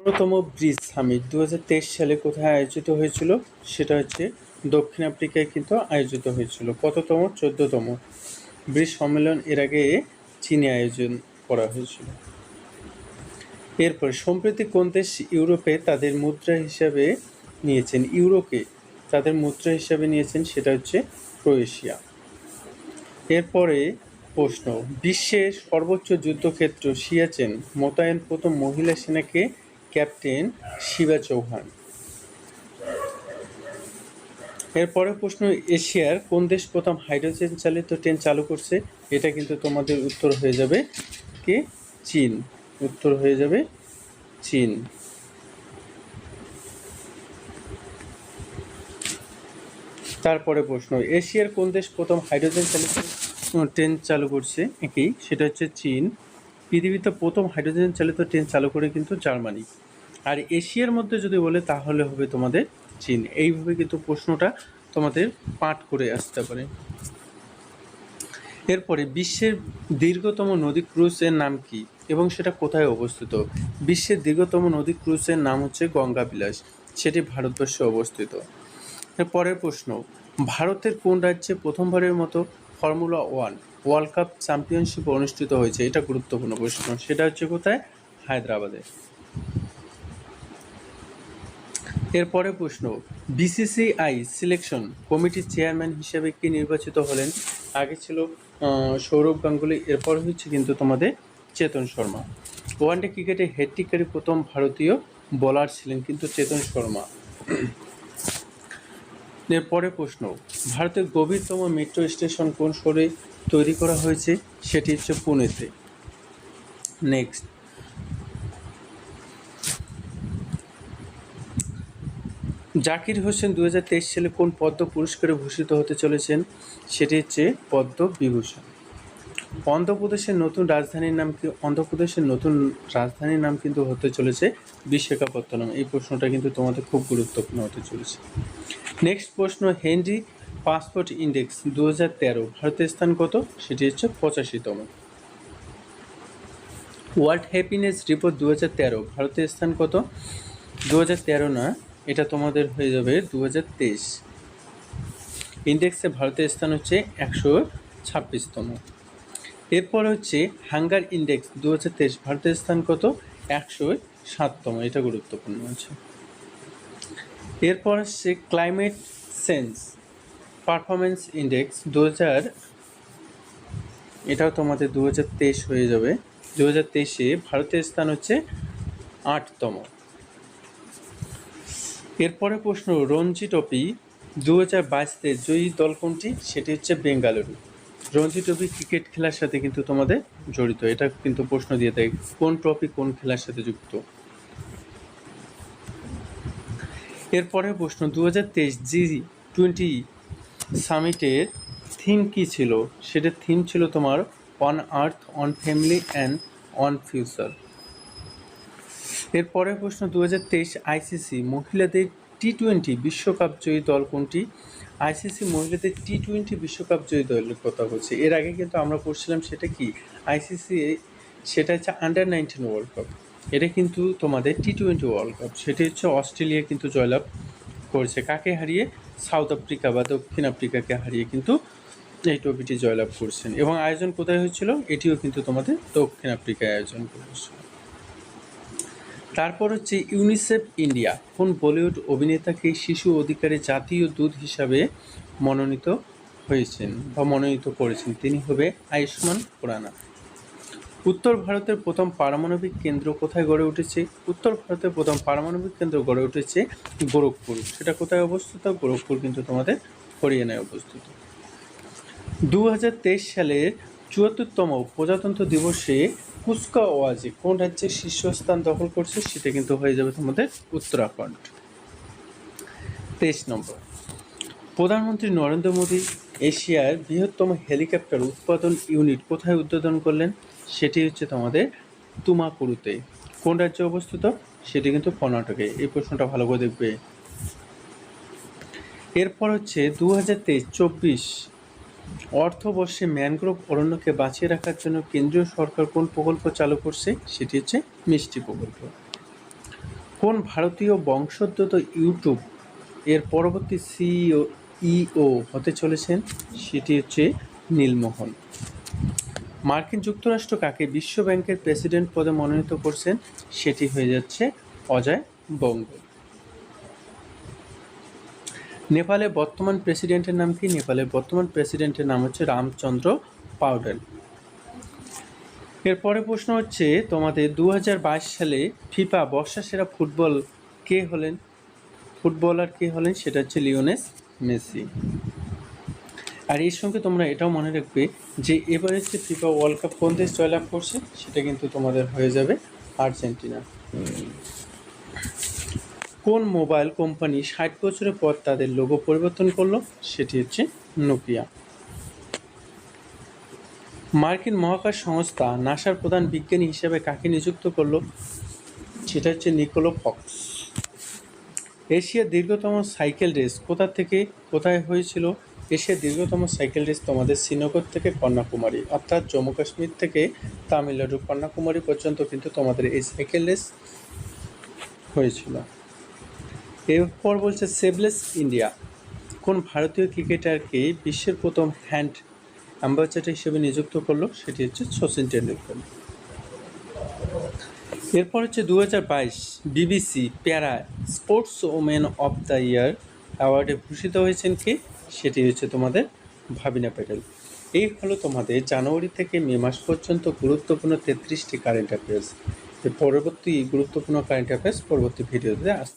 ১৫তম bridge summit ২০২৩ সালে কোথায় আয়োজিত হয়েছিল? সেটা হচ্ছে দক্ষিণ আফ্রিকায় কিন্তু আয়োজিত হয়েছিল। কততম? ১৪তম। ব্রিজ সম্মেলন এর আগে চীনে আয়োজন করা হয়েছিল। এরপরে সম্প্রতি কোন দেশ ইউরোপে তাদের মুদ্রা হিসাবে নিয়েছেন? ইউরোকে তাদের মুদ্রা হিসাবে নিয়েছেন, সেটা হচ্ছে ক্রোয়েশিয়া। এরপরে প্রশ্ন, বিশ্বের সর্বোচ্চ যুদ্ধক্ষেত্র সিয়াচেন মোতায়েন প্রথম মহিলা সেনাকে ক্যাপ্টেন শিবা চৌহান। এরপরে প্রশ্ন, এশিয়ার কোন দেশ প্রথম হাইড্রোজেন চালিত ট্রেন চালু করছে? এটা কিন্তু তোমাদের উত্তর হয়ে যাবে কি? চীন। উত্তর হয়ে যাবে চীন। তারপরে প্রশ্ন, এশিয়ার কোন দেশ প্রথম হাইড্রোজেন চালিত ট্রেন চালু করছে? একই, সেটা হচ্ছে চীন। পৃথিবীতে প্রথম হাইড্রোজেন চালিত ট্রেন চালু করে কিন্তু জার্মানি। আর এশিয়ার মধ্যে যদি বলে তাহলে হবে তোমাদের চীন। এইভাবে কিন্তু প্রশ্নটা তোমাদের পাঠ করে আসতে পারে। এরপরে বিশ্বের দীর্ঘতম নদী ক্রুজের নাম কি এবং সেটা কোথায় অবস্থিত? বিশ্বের দীর্ঘতম নদী ক্রুজের নাম হচ্ছে গঙ্গা বিলাস, সেটি ভারতবর্ষে অবস্থিত। পরের প্রশ্ন, ভারতের কোন রাজ্যে প্রথমবারের মতো ফর্মুলা 1 ওয়ার্ল্ড কাপ চ্যাম্পিয়নশিপ অনুষ্ঠিত হয়েছে? এটা গুরুত্বপূর্ণ প্রশ্ন। সেটা হচ্ছে কোথায়? হায়দ্রাবাদে। এরপরে প্রশ্ন, বিসিসিআই সিলেকশন কমিটির চেয়ারম্যান হিসেবে কি নির্বাচিত হলেন? আগে ছিল সৌরভ গাঙ্গুলি, এরপর হচ্ছে কিন্তু তোমাদের চেতন শর্মা। ওয়ানডে ক্রিকেটে হ্যাট্রিককারী প্রথম ভারতীয় বোলার ছিলেন কিন্তু চেতন শর্মা। এরপরে প্রশ্ন, ভারতের গভীরতম মেট্রো স্টেশন কোন শহরে তৈরি করা হয়েছে? সেটি হচ্ছে পুনেতে। নেক্সট, জাকির হোসেন ২০২৩ সালে কোন পদ্ম পুরস্কারে ভূষিত হতে চলেছেন? সেটি হচ্ছে পদ্ম বিভূষণ। অন্ধ্রপ্রদেশের নতুন রাজধানীর নাম কি? অন্ধ্রপ্রদেশের নতুন রাজধানীর নাম কিন্তু হতে চলেছে বিশাখাপত্তনম। এই প্রশ্নটা কিন্তু তোমাদের খুব গুরুত্বপূর্ণ হতে চলেছে। নেক্সট প্রশ্ন, হেনরি পাসপোর্ট ইন্ডেক্স ২০১৩ ভারতের স্থান কত? সেটি হচ্ছে ৮৫তম। ওয়ার্ল্ড হ্যাপিনেস রিপোর্ট ২০১৩ ভারতের স্থান কত? ২০১৩ না, এটা তোমাদের হয়ে যাবে ২০২৩। ইন্ডেক্সে ভারতের স্থান হচ্ছে ১২৬তম। এরপর হচ্ছে হাঙ্গার ইন্ডেক্স ২০২৩ ভারতের স্থান কত? ১০৭তম। এটা গুরুত্বপূর্ণ আছে। এরপর হচ্ছে ক্লাইমেট চেঞ্জ পারফরমেন্স ইন্ডেক্স ২০০০, এটাও তোমাদের ২০২৩ হয়ে যাবে। ২০২৩-এ ভারতের স্থান হচ্ছে ৮তম। এরপরে প্রশ্ন, রঞ্জি ট্রফি ২০২২-তে জয়ী দল কোনটি? সেটি হচ্ছে বেঙ্গালুরু। রঞ্জি ট্রফি ক্রিকেট খেলার সাথে কিন্তু তোমাদের জড়িত, এটা কিন্তু প্রশ্ন দিয়ে দেয় কোন ট্রফি কোন খেলার সাথে যুক্ত। এরপরে প্রশ্ন, ২০২৩ G20 সামিটের থিম কী ছিল? সেটার থিম ছিল তোমার on earth, on family and on future. এরপরের প্রশ্ন, ২০২৩ আইসিসি মহিলাদের T20 বিশ্বকাপ জয়ী দল কোনটি? আইসিসি মহিলাদের T20 বিশ্বকাপ জয়ী দলের কথা বলছে। এর আগে কিন্তু আমরা পড়ছিলাম সেটা কি আইসিসি, সেটা হচ্ছে আন্ডার-19 ওয়ার্ল্ড কাপ। এটা কিন্তু তোমাদের T20 ওয়ার্ল্ড কাপ, সেটি হচ্ছে অস্ট্রেলিয়া কিন্তু জয়লাভ করেছে। কাকে হারিয়ে? সাউথ আফ্রিকা বা দক্ষিণ আফ্রিকাকে হারিয়ে কিন্তু এই ট্রফিটি জয়লাভ করছেন। এবং আয়োজন কোথায় হয়েছিল? এটিও কিন্তু তোমাদের দক্ষিণ আফ্রিকায় আয়োজন করেছিল। তারপর হচ্ছে ইউনিসেফ ইন্ডিয়া কোন বলিউড অভিনেতাকে শিশু অধিকারের জাতীয় দূত হিসাবে মনোনীত হয়েছেন বা মনোনীত করেছেন? তিনি হবে আয়ুষ্মান খুরানা। উত্তর ভারতের প্রথম পারমাণবিক কেন্দ্র কোথায় গড়ে উঠেছে? উত্তর ভারতের প্রথম পারমাণবিক কেন্দ্র গড়ে উঠেছে গোরখপুর। সেটা কোথায় অবস্থিত? গোরখপুর কিন্তু তোমাদের হরিয়ানায় অবস্থিত। ২০২৩ সালের ৭৪তম প্রজাতন্ত্র দিবসে কুচকাওয়াজে কোন রাজ্যের শীর্ষস্থান দখল করছে? সেটা কিন্তু হয়ে যাবে তোমাদের উত্তরাখণ্ড। ২৩ নম্বর, প্রধানমন্ত্রী নরেন্দ্র মোদী এশিয়ার বৃহত্তম হেলিকপ্টার উৎপাদন ইউনিট কোথায় উদ্বোধন করলেন? সেটি হচ্ছে তোমাদের তুমাকুরুতে। কোন রাজ্যে অবস্থিত? সেটি কিন্তু কর্ণাটকে। এই প্রশ্নটা ভালো করে দেখবে। এরপর হচ্ছে ২০২৩-২৪ অর্থবর্ষে ম্যানগ্রোভ অরণ্যকে বাঁচিয়ে রাখার জন্য কেন্দ্রীয় সরকার কোন প্রকল্প চালু করছে? সেটি হচ্ছে মিষ্টি প্রকল্প। কোন ভারতীয় বংশোদ্ভূত ইউটিউব এর পরবর্তী সিইও হতে চলেছেন? সেটি হচ্ছে নীলমোহন। মার্কিন যুক্তরাষ্ট্র কাকে বিশ্ব ব্যাংকের প্রেসিডেন্ট পদে মনোনীত করছেন? সেটি হয়ে যাচ্ছে অজয় বঙ্গ। নেপালের বর্তমান প্রেসিডেন্টের নাম কি? নেপালের বর্তমান প্রেসিডেন্টের নাম হচ্ছে রামচন্দ্র পাউডেল। এরপরে প্রশ্ন হচ্ছে তোমাদের 2022 সালে ফিফা বর্ষসেরা ফুটবলার কে হলেন? সেটা হচ্ছে লিওনেল মেসি। আর এর সঙ্গে তোমরা এটাও মনে রাখবে যে এবারে যে ফিফা ওয়ার্ল্ড কাপ কোন দেশ জয়লাভ করছে, সেটা কিন্তু তোমাদের হয়ে যাবে আর্জেন্টিনা। কোন মোবাইল কোম্পানি 60 বছরের পর তাদের লোগো পরিবর্তন করলো? সেটি হচ্ছে নোকিয়া। মার্কিন মহাকাশ সংস্থা নাসার প্রধান বিজ্ঞানী হিসেবে কাকে নিযুক্ত করলো? সেটা হচ্ছে নিকোলো ফক্স। এশিয়ার দীর্ঘতম সাইকেল রেস কোথা থেকে কোথায় হয়েছিল? এশিয়ার দীর্ঘতম সাইকেল রেস তোমাদের শ্রীনগর থেকে কন্যাকুমারী, অর্থাৎ জম্মু কাশ্মীর থেকে তামিলনাড়ু কন্যাকুমারী পর্যন্ত কিন্তু তোমাদের এই সাইকেল রেস হয়েছিল। এরপর বলছে সেভলেস ইন্ডিয়া কোন ভারতীয় ক্রিকেটারকে বিশ্বের প্রথম হ্যান্ড অ্যাম্বাসেডর হিসেবে নিযুক্ত করলো? সেটি হচ্ছে শচীন টেন্ডুলকর। এরপর হচ্ছে 2022 BBC para sports women of the year অ্যাওয়ার্ডে ভূষিত হয়েছেন কে? সেটি হচ্ছে তোমাদের ভাবিনা প্যাটেল। এই হলো তোমাদের জানুয়ারি থেকে মে মাস পর্যন্ত গুরুত্বপূর্ণ 33টি কারেন্ট অ্যাফেয়ার্স। পরবর্তী গুরুত্বপূর্ণ কারেন্ট অ্যাফেয়ার্স পরবর্তী ভিডিওতে আসছে।